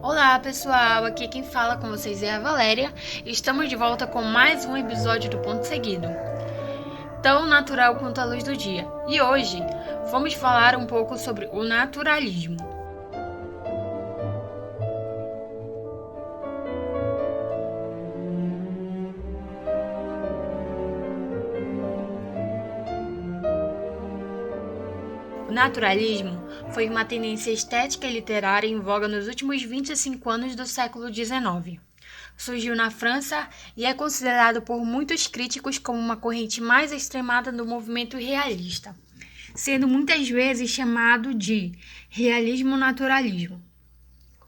Olá pessoal, aqui quem fala com vocês é a Valéria e estamos de volta com mais um episódio do Ponto Seguido, tão natural quanto a luz do dia. E hoje vamos falar um pouco sobre o naturalismo. O naturalismo foi uma tendência estética e literária em voga nos últimos 25 anos do século XIX. Surgiu na França e é considerado por muitos críticos como uma corrente mais extremada do movimento realista, sendo muitas vezes chamado de realismo-naturalismo.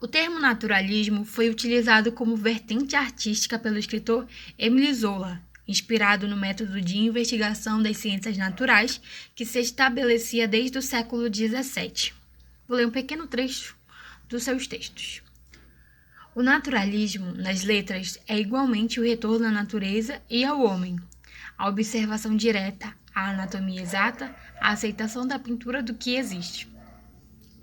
O termo naturalismo foi utilizado como vertente artística pelo escritor Émile Zola, inspirado no método de investigação das ciências naturais que se estabelecia desde o século XVII. Vou ler um pequeno trecho dos seus textos. O naturalismo, nas letras, é igualmente o retorno à natureza e ao homem, a observação direta, a anatomia exata, a aceitação da pintura do que existe.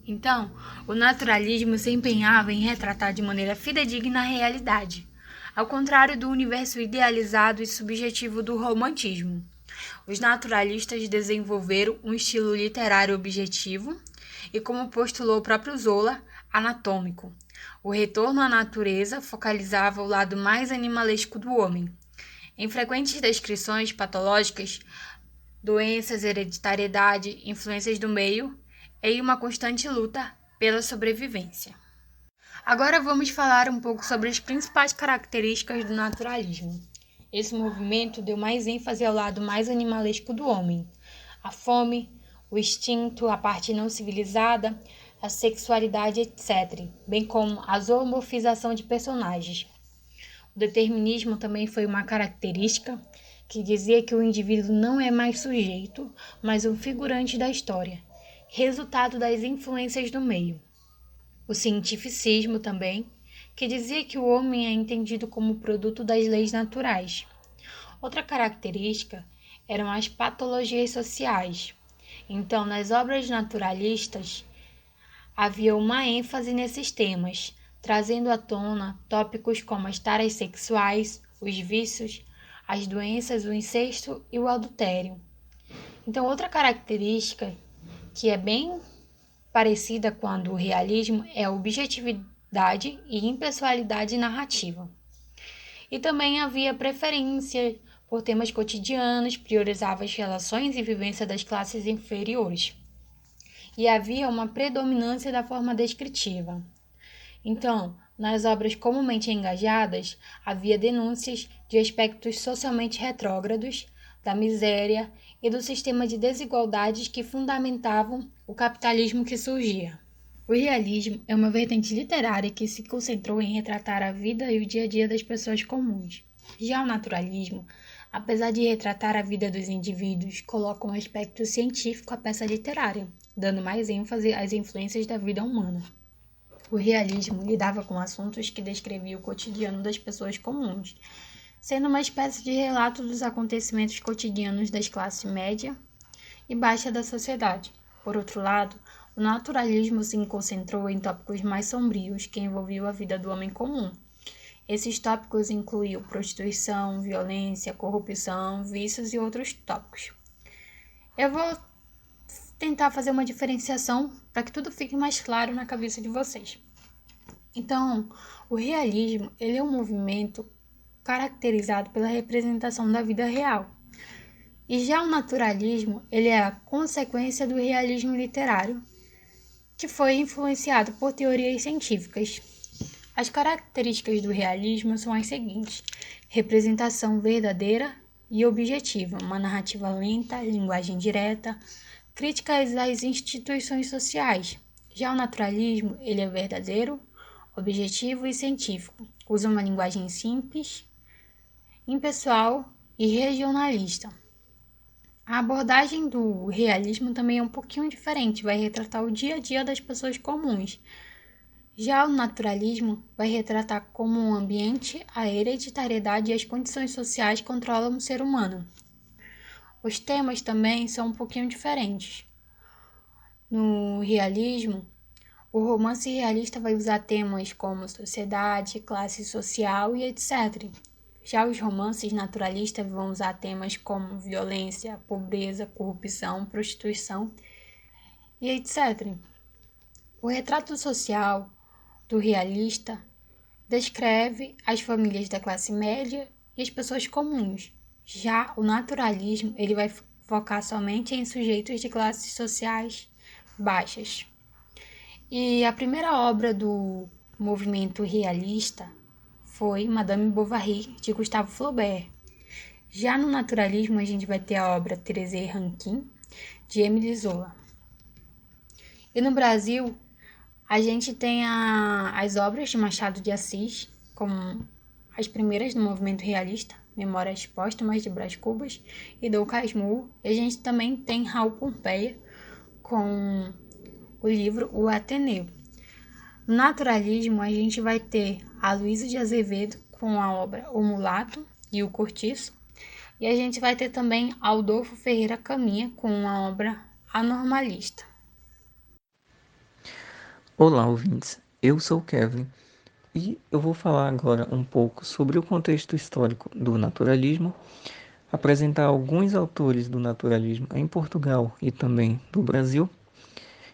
Então, o naturalismo se empenhava em retratar de maneira fidedigna a realidade, ao contrário do universo idealizado e subjetivo do romantismo. Os naturalistas desenvolveram um estilo literário objetivo e, como postulou o próprio Zola, anatômico. O retorno à natureza focalizava o lado mais animalesco do homem. Em frequentes descrições patológicas, doenças, hereditariedade, influências do meio e uma constante luta pela sobrevivência. Agora vamos falar um pouco sobre as principais características do naturalismo. Esse movimento deu mais ênfase ao lado mais animalesco do homem, a fome, o instinto, a parte não civilizada, a sexualidade, etc., bem como a zoomorfização de personagens. O determinismo também foi uma característica que dizia que o indivíduo não é mais sujeito, mas um figurante da história, resultado das influências do meio. O cientificismo também, que dizia que o homem é entendido como produto das leis naturais. Outra característica eram as patologias sociais. Então, nas obras naturalistas, havia uma ênfase nesses temas, trazendo à tona tópicos como as taras sexuais, os vícios, as doenças, o incesto e o adultério. Então, outra característica que é bem parecida com a do realismo é a objetividade e impessoalidade narrativa. E também havia preferência por temas cotidianos, priorizava as relações e vivência das classes inferiores. E havia uma predominância da forma descritiva. Então, nas obras comumente engajadas, havia denúncias de aspectos socialmente retrógrados, da miséria e do sistema de desigualdades que fundamentavam o capitalismo que surgia. O realismo é uma vertente literária que se concentrou em retratar a vida e o dia a dia das pessoas comuns. Já o naturalismo, apesar de retratar a vida dos indivíduos, coloca um aspecto científico à peça literária, dando mais ênfase às influências da vida humana. O realismo lidava com assuntos que descreviam o cotidiano das pessoas comuns, sendo uma espécie de relato dos acontecimentos cotidianos das classes média e baixa da sociedade. Por outro lado, o naturalismo se concentrou em tópicos mais sombrios que envolviam a vida do homem comum. Esses tópicos incluíam prostituição, violência, corrupção, vícios e outros tópicos. Eu vou tentar fazer uma diferenciação para que tudo fique mais claro na cabeça de vocês. Então, o realismo ele é um movimento caracterizado pela representação da vida real. E já o naturalismo ele é a consequência do realismo literário, que foi influenciado por teorias científicas. As características do realismo são as seguintes: representação verdadeira e objetiva, uma narrativa lenta, linguagem direta, críticas às instituições sociais. Já o naturalismo ele é verdadeiro, objetivo e científico, usa uma linguagem simples, impessoal e regionalista. A abordagem do realismo também é um pouquinho diferente, vai retratar o dia a dia das pessoas comuns. Já o naturalismo vai retratar como um ambiente, a hereditariedade e as condições sociais controlam o ser humano. Os temas também são um pouquinho diferentes. No realismo, O romance realista vai usar temas como sociedade, classe social e etc. Já os romances naturalistas vão usar temas como violência, pobreza, corrupção, prostituição e etc. O retrato social do realista descreve as famílias da classe média e as pessoas comuns. Já o naturalismo, ele vai focar somente em sujeitos de classes sociais baixas. E a primeira obra do movimento realista foi Madame Bovary, de Gustave Flaubert. Já no naturalismo, a gente vai ter a obra Thérèse Rankin, de Émile Zola. E no Brasil, a gente tem as obras de Machado de Assis, como as primeiras do movimento realista, Memórias Póstumas de Brás Cubas e Dom Casmurro. E a gente também tem Raul Pompeia, com o livro O Ateneu. No naturalismo, a gente vai ter a Luísa de Azevedo, com a obra O Mulato e o Cortiço. E a gente vai ter também Adolfo Ferreira Caminha, com a obra Anormalista. Olá, ouvintes. Eu sou o Kevin e eu vou falar agora um pouco sobre o contexto histórico do naturalismo, apresentar alguns autores do naturalismo em Portugal e também do Brasil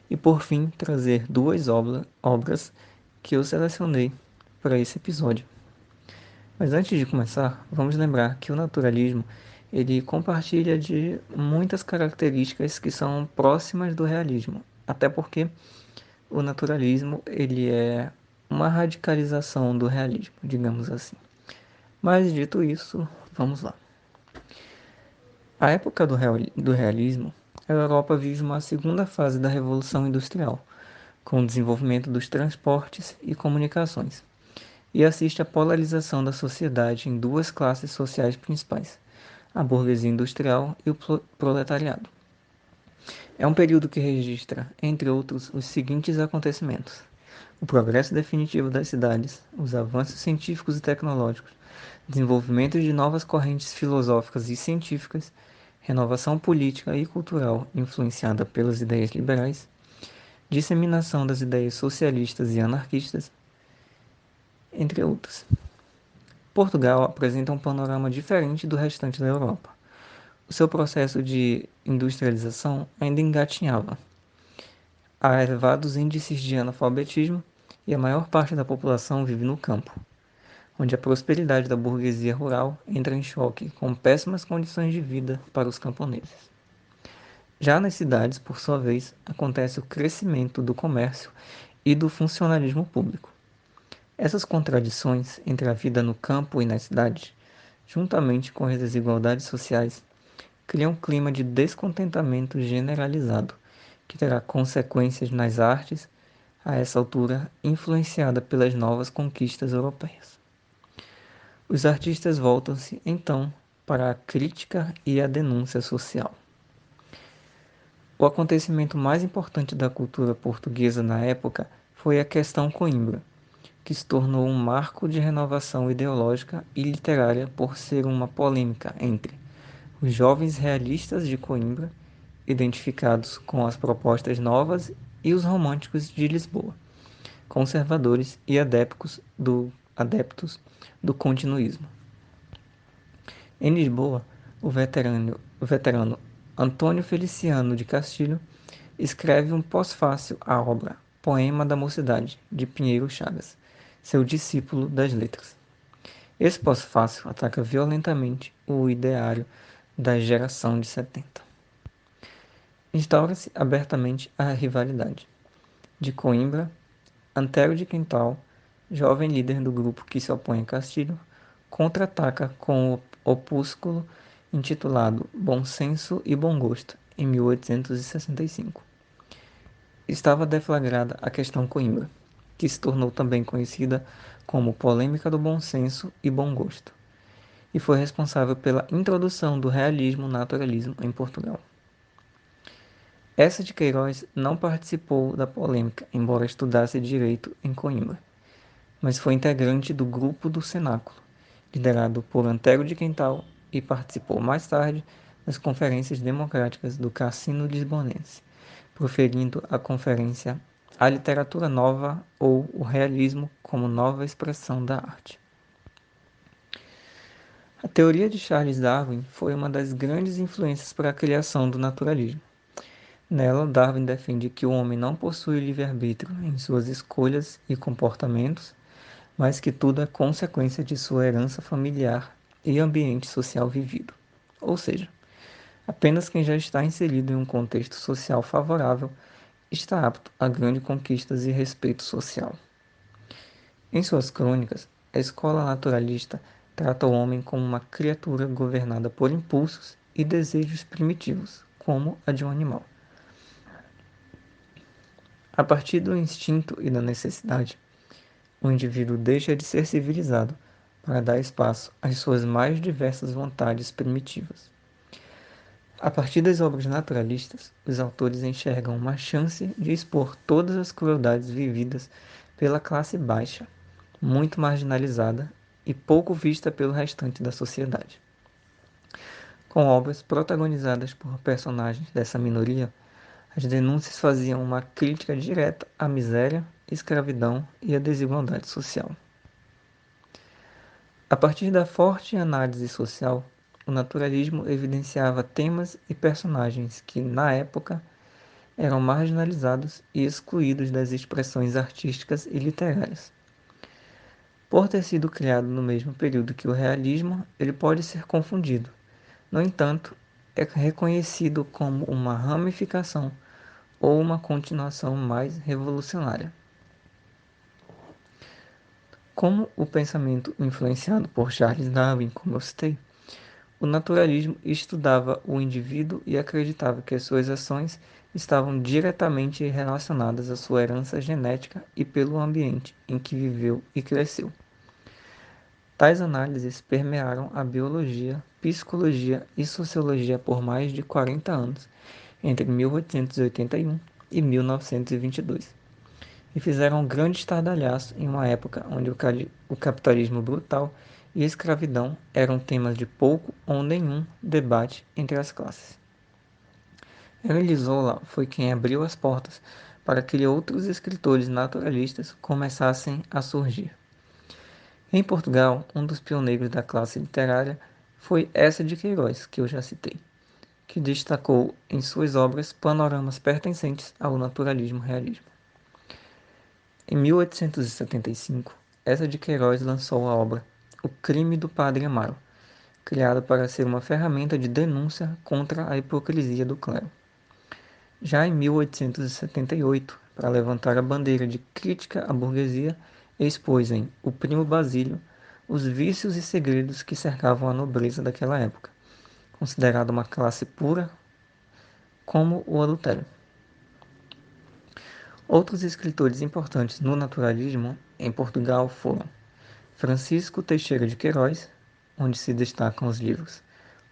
e, por fim, trazer duas obras que eu selecionei para esse episódio. Mas antes de começar, vamos lembrar que o naturalismo ele compartilha de muitas características que são próximas do realismo, até porque o naturalismo ele é uma radicalização do realismo, digamos assim. Mas dito isso, vamos lá. A época do realismo, a Europa vive uma segunda fase da Revolução Industrial, com o desenvolvimento dos transportes e comunicações, e assiste à polarização da sociedade em duas classes sociais principais, a burguesia industrial e o proletariado. É um período que registra, entre outros, os seguintes acontecimentos: o progresso definitivo das cidades, os avanços científicos e tecnológicos, desenvolvimento de novas correntes filosóficas e científicas, renovação política e cultural influenciada pelas ideias liberais, disseminação das ideias socialistas e anarquistas, entre outras. Portugal apresenta um panorama diferente do restante da Europa. O seu processo de industrialização ainda engatinhava. Há elevados índices de analfabetismo e a maior parte da população vive no campo, onde a prosperidade da burguesia rural entra em choque com péssimas condições de vida para os camponeses. Já nas cidades, por sua vez, acontece o crescimento do comércio e do funcionalismo público. Essas contradições entre a vida no campo e na cidade, juntamente com as desigualdades sociais, criam um clima de descontentamento generalizado, que terá consequências nas artes, a essa altura influenciada pelas novas conquistas europeias. Os artistas voltam-se, então, para a crítica e a denúncia social. O acontecimento mais importante da cultura portuguesa na época foi a Questão Coimbra, que se tornou um marco de renovação ideológica e literária por ser uma polêmica entre os jovens realistas de Coimbra, identificados com as propostas novas, e os românticos de Lisboa, conservadores e adeptos do continuismo. Em Lisboa, o veterano Antônio Feliciano de Castilho escreve um pós-fácil à obra Poema da Mocidade, de Pinheiro Chagas, seu discípulo das letras. Esse pós-fácil ataca violentamente o ideário da geração de 70. Instaura-se abertamente a rivalidade. De Coimbra, Antero de Quintal, jovem líder do grupo que se opõe a Castilho, contra-ataca com o opúsculo intitulado Bom Senso e Bom Gosto, em 1865. Estava deflagrada a Questão Coimbra, que se tornou também conhecida como Polêmica do Bom Senso e Bom Gosto, e foi responsável pela introdução do realismo-naturalismo em Portugal. Essa de Queiroz não participou da polêmica, embora estudasse direito em Coimbra, mas foi integrante do Grupo do Cenáculo, liderado por Antero de Quintal, e participou mais tarde das conferências democráticas do Cassino Lisbonense, proferindo a Conferência a literatura nova ou o realismo como nova expressão da arte. A teoria de Charles Darwin foi uma das grandes influências para a criação do naturalismo. Nela, Darwin defende que o homem não possui livre-arbítrio em suas escolhas e comportamentos, mas que tudo é consequência de sua herança familiar e ambiente social vivido. Ou seja, apenas quem já está inserido em um contexto social favorável está apto a grandes conquistas e respeito social. Em suas crônicas, a escola naturalista trata o homem como uma criatura governada por impulsos e desejos primitivos, como a de um animal. A partir do instinto e da necessidade, o indivíduo deixa de ser civilizado para dar espaço às suas mais diversas vontades primitivas. A partir das obras naturalistas, os autores enxergam uma chance de expor todas as crueldades vividas pela classe baixa, muito marginalizada e pouco vista pelo restante da sociedade. Com obras protagonizadas por personagens dessa minoria, as denúncias faziam uma crítica direta à miséria, escravidão e à desigualdade social. A partir da forte análise social, o naturalismo evidenciava temas e personagens que, na época, eram marginalizados e excluídos das expressões artísticas e literárias. Por ter sido criado no mesmo período que o realismo, ele pode ser confundido. No entanto, é reconhecido como uma ramificação ou uma continuação mais revolucionária. Como o pensamento influenciado por Charles Darwin, como eu citei, o naturalismo estudava o indivíduo e acreditava que as suas ações estavam diretamente relacionadas à sua herança genética e pelo ambiente em que viveu e cresceu. Tais análises permearam a biologia, psicologia e sociologia por mais de 40 anos, entre 1881 e 1922, e fizeram um grande estardalhaço em uma época onde o capitalismo brutal e a escravidão eram temas de pouco ou nenhum debate entre as classes. Émile Zola foi quem abriu as portas para que outros escritores naturalistas começassem a surgir. Em Portugal, um dos pioneiros da classe literária foi Eça de Queiroz, que eu já citei, que destacou em suas obras panoramas pertencentes ao naturalismo realismo. Em 1875, Eça de Queiroz lançou a obra O Crime do Padre Amaro, criada para ser uma ferramenta de denúncia contra a hipocrisia do clero. Já em 1878, para levantar a bandeira de crítica à burguesia, expôs em O Primo Basílio os vícios e segredos que cercavam a nobreza daquela época, considerada uma classe pura, como o adultério. Outros escritores importantes no naturalismo em Portugal foram Francisco Teixeira de Queiroz, onde se destacam os livros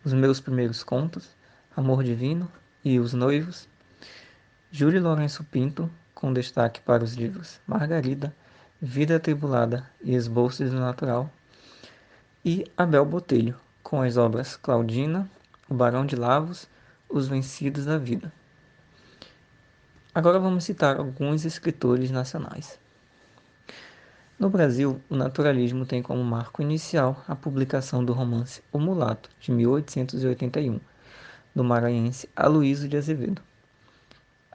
Os Meus Primeiros Contos, Amor Divino e Os Noivos, Júlio Lourenço Pinto, com destaque para os livros Margarida, Vida Atribulada e Esboços do Natural, e Abel Botelho, com as obras Claudina, O Barão de Lavos, Os Vencidos da Vida. Agora vamos citar alguns escritores nacionais. No Brasil, o naturalismo tem como marco inicial a publicação do romance O Mulato, de 1881, do maranhense Aloísio de Azevedo.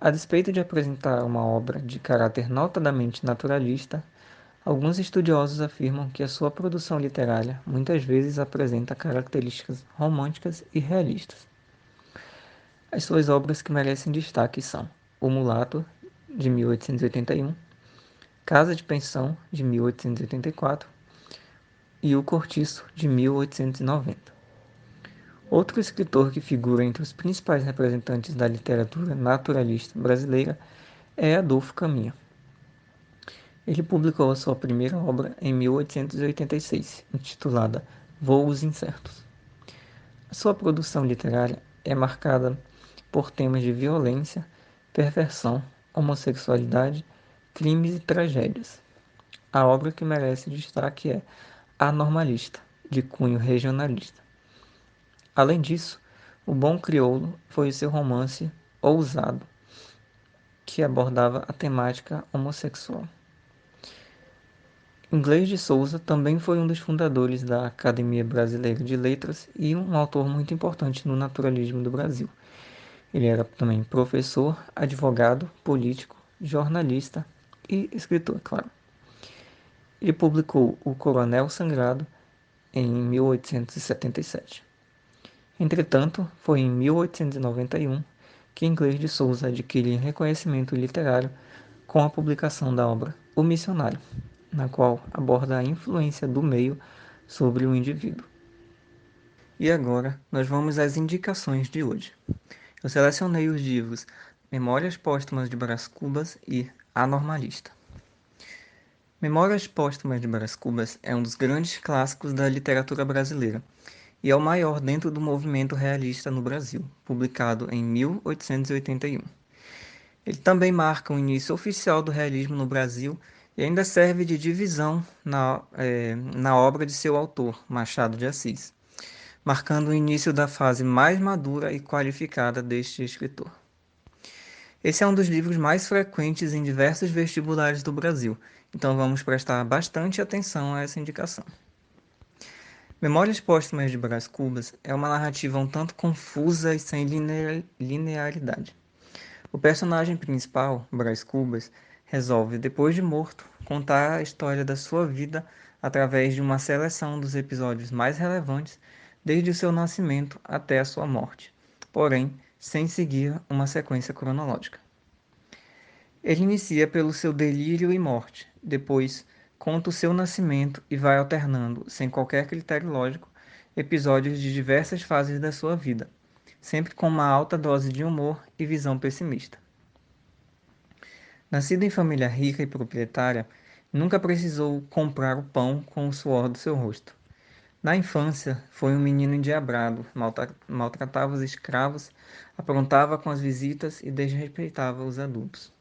A despeito de apresentar uma obra de caráter notadamente naturalista, alguns estudiosos afirmam que a sua produção literária muitas vezes apresenta características românticas e realistas. As suas obras que merecem destaque são O Mulato, de 1881, Casa de Pensão, de 1884 e O Cortiço, de 1890. Outro escritor que figura entre os principais representantes da literatura naturalista brasileira é Adolfo Caminha. Ele publicou a sua primeira obra em 1886, intitulada Voos Incertos. A sua produção literária é marcada por temas de violência, perversão, homossexualidade, crimes e tragédias. A obra que merece destaque é A Normalista, de cunho regionalista. Além disso, O Bom Crioulo foi seu romance ousado, que abordava a temática homossexual. Inglês de Souza também foi um dos fundadores da Academia Brasileira de Letras e um autor muito importante no naturalismo do Brasil. Ele era também professor, advogado, político, jornalista e escritor, claro. Ele publicou O Coronel Sangrado em 1877. Entretanto, foi em 1891 que Inglês de Souza adquiriu reconhecimento literário com a publicação da obra O Missionário, na qual aborda a influência do meio sobre o indivíduo. E agora, nós vamos às indicações de hoje. Eu selecionei os livros Memórias Póstumas de Brás Cubas e Anormalista. Memórias Póstumas de Brás Cubas é um dos grandes clássicos da literatura brasileira e é o maior dentro do movimento realista no Brasil, publicado em 1881. Ele também marca o início oficial do realismo no Brasil e ainda serve de divisão na obra de seu autor, Machado de Assis, marcando o início da fase mais madura e qualificada deste escritor. Esse é um dos livros mais frequentes em diversos vestibulares do Brasil, então vamos prestar bastante atenção a essa indicação. Memórias Póstumas de Brás Cubas é uma narrativa um tanto confusa e sem linearidade. O personagem principal, Brás Cubas, resolve, depois de morto, contar a história da sua vida através de uma seleção dos episódios mais relevantes desde o seu nascimento até a sua morte, porém sem seguir uma sequência cronológica. Ele inicia pelo seu delírio e morte, depois conta o seu nascimento e vai alternando, sem qualquer critério lógico, episódios de diversas fases da sua vida, sempre com uma alta dose de humor e visão pessimista. Nascido em família rica e proprietária, nunca precisou comprar o pão com o suor do seu rosto. Na infância, foi um menino endiabrado, maltratava os escravos, aprontava com as visitas e desrespeitava os adultos.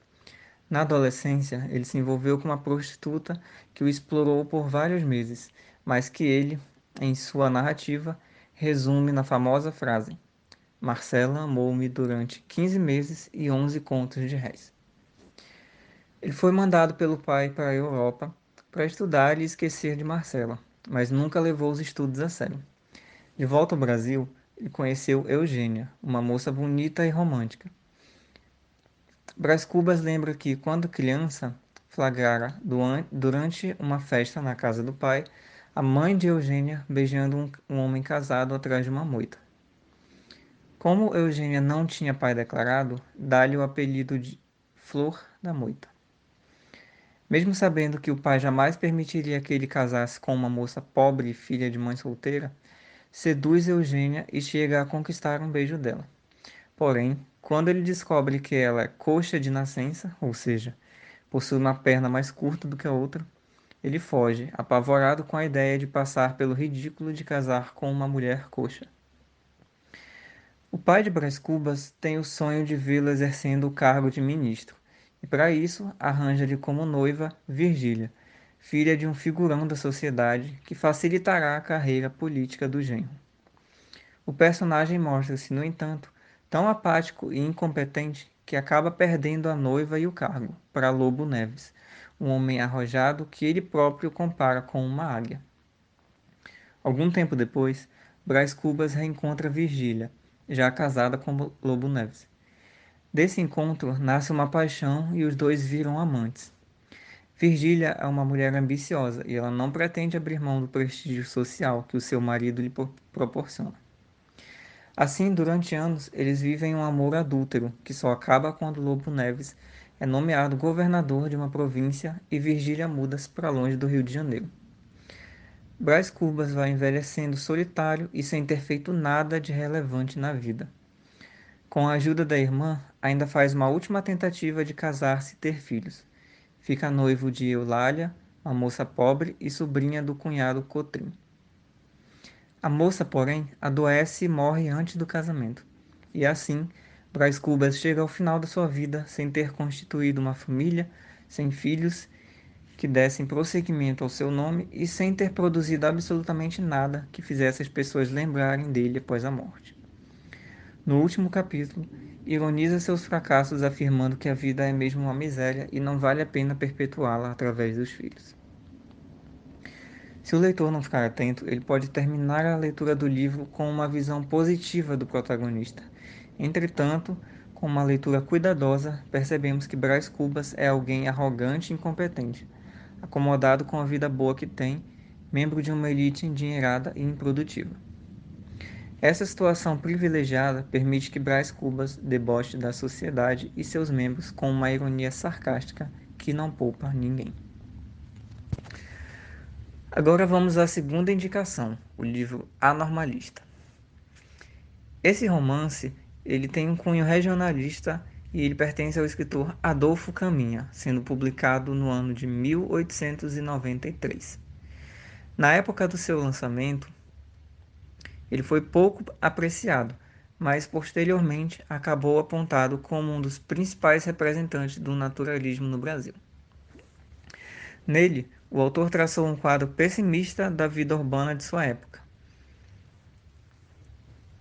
Na adolescência, ele se envolveu com uma prostituta que o explorou por vários meses, mas que ele, em sua narrativa, resume na famosa frase: Marcela amou-me durante 15 meses e 11 contos de réis. Ele foi mandado pelo pai para a Europa para estudar e esquecer de Marcela, mas nunca levou os estudos a sério. De volta ao Brasil, ele conheceu Eugênia, uma moça bonita e romântica. Brás Cubas lembra que, quando criança, flagrara, durante uma festa na casa do pai, a mãe de Eugênia beijando um homem casado atrás de uma moita. Como Eugênia não tinha pai declarado, dá-lhe o apelido de Flor da Moita. Mesmo sabendo que o pai jamais permitiria que ele casasse com uma moça pobre e filha de mãe solteira, seduz Eugênia e chega a conquistar um beijo dela. Porém, quando ele descobre que ela é coxa de nascença, ou seja, possui uma perna mais curta do que a outra, ele foge, apavorado com a ideia de passar pelo ridículo de casar com uma mulher coxa. O pai de Brás Cubas tem o sonho de vê-lo exercendo o cargo de ministro, e para isso arranja-lhe como noiva Virgília, filha de um figurão da sociedade que facilitará a carreira política do genro. O personagem mostra-se, no entanto, tão apático e incompetente que acaba perdendo a noiva e o cargo para Lobo Neves, um homem arrojado que ele próprio compara com uma águia. Algum tempo depois, Brás Cubas reencontra Virgília, já casada com Lobo Neves. Desse encontro nasce uma paixão e os dois viram amantes. Virgília é uma mulher ambiciosa e ela não pretende abrir mão do prestígio social que o seu marido lhe proporciona. Assim, durante anos, eles vivem um amor adúltero, que só acaba quando Lobo Neves é nomeado governador de uma província e Virgília muda-se para longe do Rio de Janeiro. Brás Cubas vai envelhecendo solitário e sem ter feito nada de relevante na vida. Com a ajuda da irmã, ainda faz uma última tentativa de casar-se e ter filhos. Fica noivo de Eulália, uma moça pobre e sobrinha do cunhado Cotrim. A moça, porém, adoece e morre antes do casamento. E assim, Brás Cubas chega ao final da sua vida sem ter constituído uma família, sem filhos que dessem prosseguimento ao seu nome e sem ter produzido absolutamente nada que fizesse as pessoas lembrarem dele após a morte. No último capítulo, ironiza seus fracassos afirmando que a vida é mesmo uma miséria e não vale a pena perpetuá-la através dos filhos. Se o leitor não ficar atento, ele pode terminar a leitura do livro com uma visão positiva do protagonista. Entretanto, com uma leitura cuidadosa, percebemos que Brás Cubas é alguém arrogante e incompetente, acomodado com a vida boa que tem, membro de uma elite endinheirada e improdutiva. Essa situação privilegiada permite que Brás Cubas deboche da sociedade e seus membros com uma ironia sarcástica que não poupa ninguém. Agora vamos à segunda indicação, o livro Anormalista. Esse romance ele tem um cunho regionalista e ele pertence ao escritor Adolfo Caminha, sendo publicado no ano de 1893. Na época do seu lançamento, ele foi pouco apreciado, mas posteriormente acabou apontado como um dos principais representantes do naturalismo no Brasil. Nele, o autor traçou um quadro pessimista da vida urbana de sua época.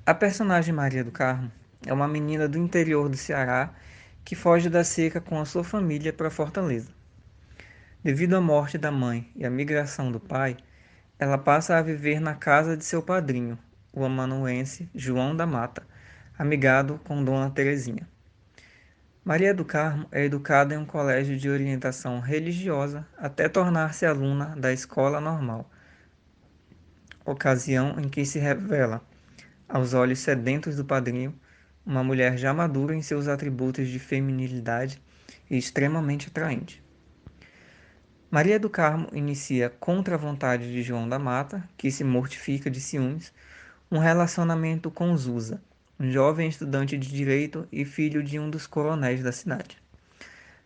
A personagem Maria do Carmo é uma menina do interior do Ceará que foge da seca com a sua família para Fortaleza. Devido à morte da mãe e à migração do pai, ela passa a viver na casa de seu padrinho, o amanuense João da Mata, amigado com Dona Terezinha. Maria do Carmo é educada em um colégio de orientação religiosa até tornar-se aluna da escola normal, ocasião em que se revela, aos olhos sedentos do padrinho, uma mulher já madura em seus atributos de feminilidade e extremamente atraente. Maria do Carmo inicia, contra a vontade de João da Mata, que se mortifica de ciúmes, um relacionamento com Zusa, um jovem estudante de direito e filho de um dos coronéis da cidade.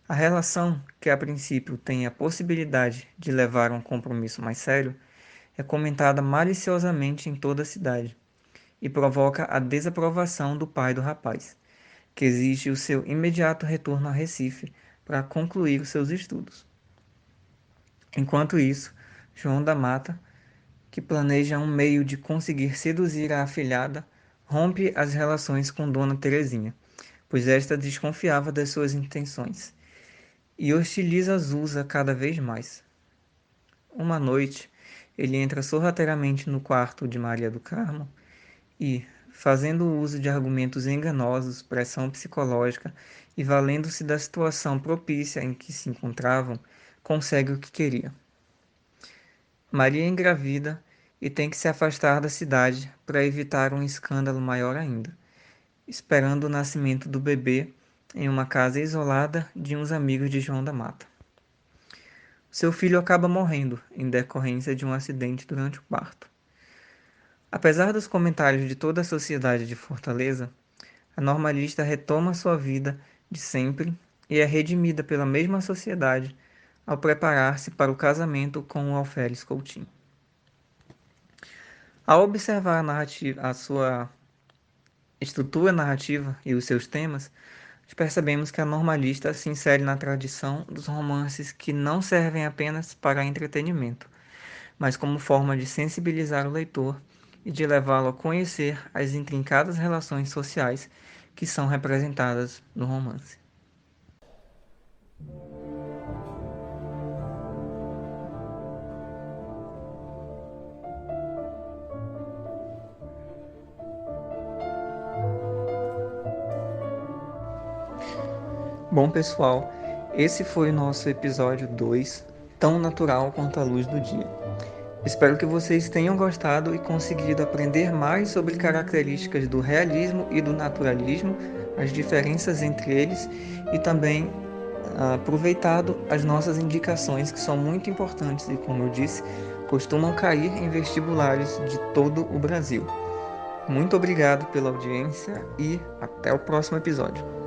A relação, que a princípio tem a possibilidade de levar a um compromisso mais sério, é comentada maliciosamente em toda a cidade e provoca a desaprovação do pai do rapaz, que exige o seu imediato retorno a Recife para concluir os seus estudos. Enquanto isso, João da Mata, que planeja um meio de conseguir seduzir a afilhada, rompe as relações com Dona Terezinha, pois esta desconfiava das suas intenções, e hostiliza Zusa cada vez mais. Uma noite, ele entra sorrateiramente no quarto de Maria do Carmo e, fazendo uso de argumentos enganosos, pressão psicológica e valendo-se da situação propícia em que se encontravam, consegue o que queria. Maria engravida e tem que se afastar da cidade para evitar um escândalo maior ainda, esperando o nascimento do bebê em uma casa isolada de uns amigos de João da Mata. Seu filho acaba morrendo em decorrência de um acidente durante o parto. Apesar dos comentários de toda a sociedade de Fortaleza, a normalista retoma sua vida de sempre e é redimida pela mesma sociedade ao preparar-se para o casamento com o Alferes Coutinho. Ao observar a sua estrutura narrativa e os seus temas, percebemos que a normalista se insere na tradição dos romances que não servem apenas para entretenimento, mas como forma de sensibilizar o leitor e de levá-lo a conhecer as intrincadas relações sociais que são representadas no romance. Bom, pessoal, esse foi o nosso episódio 2, tão natural quanto a luz do dia. Espero que vocês tenham gostado e conseguido aprender mais sobre características do realismo e do naturalismo, as diferenças entre eles e também aproveitado as nossas indicações que são muito importantes e, como eu disse, costumam cair em vestibulares de todo o Brasil. Muito obrigado pela audiência e até o próximo episódio.